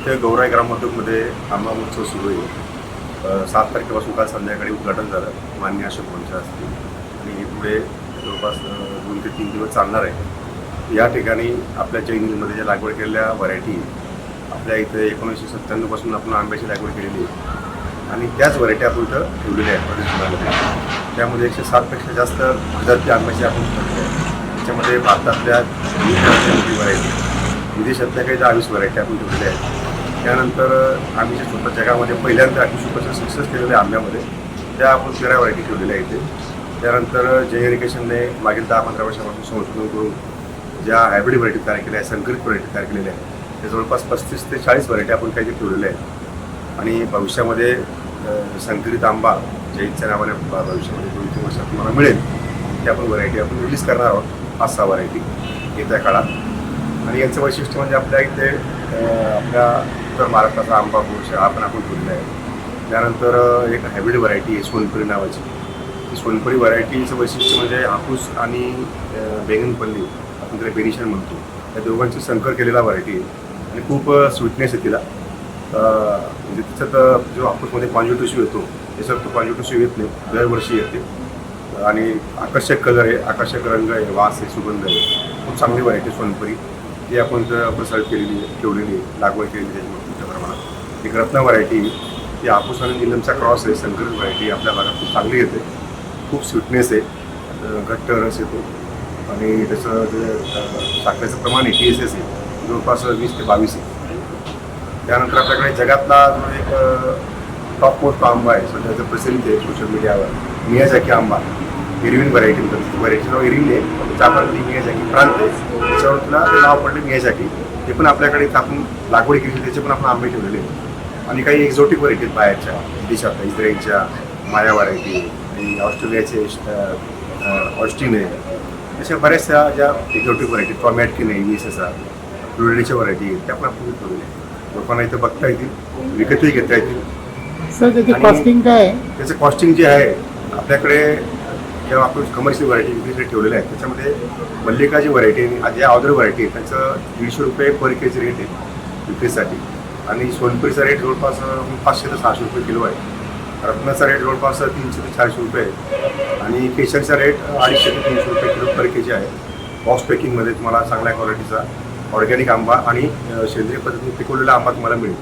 इथे गौराई ग्रामोद्योगमध्ये आंबा महोत्सव सुरू आहे. 7 तारखेपासून काल संध्याकाळी उद्घाटन झालं मान्य अशोक वंशा असतील आणि हे पुढे जवळपास 2 ते 3 दिवस चालणार आहे. या ठिकाणी आपल्या जैनमध्ये ज्या लागवड केलेल्या व्हरायटी आपल्या इथे 1997 पासून आपण आंब्याची लागवड केलेली आहे आणि त्याच व्हरायटी आपण इथं ठेवलेल्या आहेत प्रदर्शनामध्ये. त्यामध्ये 107 पेक्षा जास्त प्रजाती आंब्याची आपण ठेवलेल्या आहेत. त्याच्यामध्ये भारतातल्या व्हरायटी, विदेशातल्या काही 20 व्हरायटी आपण ठेवलेल्या आहेत. त्यानंतर आम्ही जे स्वतः जगामध्ये पहिल्यांदा 28% सक्सेस केलेल्या आंब्यामध्ये त्या आपण 13 व्हरायटी ठेवलेल्या आहेत. त्यानंतर जे इरिगेशनने मागील 10-15 वर्षापासून संशोधन करून ज्या हायब्रिड व्हरायटी तयार केल्या आहेत, संकरित व्हरायटी तयार केलेल्या आहेत, त्या जवळपास 35 ते 40 व्हरायटी आपण काही ठेवलेल्या आहेत. आणि भविष्यामध्ये संकरित आंबा जैनच्या नावाने भविष्यामध्ये 2-3 वर्षात तुम्हाला मिळेल की आपण व्हरायटी आपण रिलीज करणार आहोत, 5-6 व्हरायटी येत्या काळात. आणि यांचं वैशिष्ट्य म्हणजे आपल्या इथे आपल्या उत्तर महाराष्ट्राचा आंबा गोळशा हा पण आपण ठेवलेला आहे. त्यानंतर एक हायब्रिड व्हरायटी आहे सोनपरी नावाची. ही सोनपरी व्हरायटीचं वैशिष्ट्य म्हणजे हापूस आणि बेंगनपल्ली आपण त्याला बेनिशन म्हणतो, या दोघांची संकर केलेला व्हरायटी आहे आणि खूप स्वीटनेस आहे तिला. म्हणजे त्याच्यात जो हापूसमध्ये कॉन्ज्युटिव्ह येतो त्याच्यात तो कॉन्ज्युटिव्ह येत नाही, दरवर्षी येते आणि आकर्षक कलर आहे, आकर्षक रंग आहे, वास आहे, सुगंध आहे. खूप चांगली व्हरायटी सोनपरी ती आपण प्रसारित केलेली आहे, ठेवलेली आहे, लागवड केलेली त्याच्यामध्ये मोठ्या प्रमाणात. एक रत्न व्हरायटी ती हापूस आणि निलमचा क्रॉस आहे, संकरित व्हरायटी आपल्या भागात खूप चांगली येते. खूप स्वीटनेस आहे, घट्ट रस येतो आणि त्याचं जे साखरेचं प्रमाण आहे TSS आहे जवळपास 20 ते 22 आहे. त्यानंतर आपल्याकडे जगातला जो एक टॉप मोस्ट आंबा आहे सध्याचं प्रचलित आहे सोशल मीडियावर, मियाझाकी आंबा, इरविन व्हरायटी म्हणतात. व्हरायटीचं नाव इरविन आहे, जापानमध्ये मियाझाकी प्रांत आहे, त्याच्यावर तुला ते नाव पडले मियाझाकी. ते पण आपल्याकडे इथं आपण लागवड केली, त्याचे पण आपण आंबे ठेवलेले आहेत. आणि काही एक्झॉटिक व्हरायटी आहेत बाहेरच्या देशातल्या, इस्रायलच्या माया व्हरायटी आणि ऑस्ट्रेलियाचे ऑस्टिन आहे. अशा बऱ्याचशा ज्या एक्झॉटिक व्हरायटी, टॉमॅटकिन आहे, VSSR, फ्लोरिडाच्या व्हरायटी आहेत, त्या पण आपण ठेवलेल्या आहेत. लोकांना इथं बघता येतील, विकतही घेता येतील. सर त्याची कॉस्टिंग काय आहे? त्याचं कॉस्टिंग जे आहे आपल्याकडे जेव्हा आपण कमर्शियल व्हरायटी विक्रीसाठी ठेवलेल्या आहेत त्याच्यामध्ये मल्लिका जी व्हरायटी आहे, ज्या अदर व्हरायटी आहे त्याचं 150 रुपये पर केजी रेट आहे विक्रीसाठी. आणि सोनपरीचा रेट जवळपास 500 ते 600 रुपये किलो आहे. रत्नाचा रेट जवळपास 300 ते 400 रुपये आहे आणि केशरचा रेट 250 ते 300 रुपये किलो पर केजी आहे. बॉक्स पॅकिंगमध्ये तुम्हाला चांगल्या क्वालिटीचा ऑर्गॅनिक आंबा आणि सेंद्रिय पद्धतीने पिकवलेला आंबा तुम्हाला मिळेल.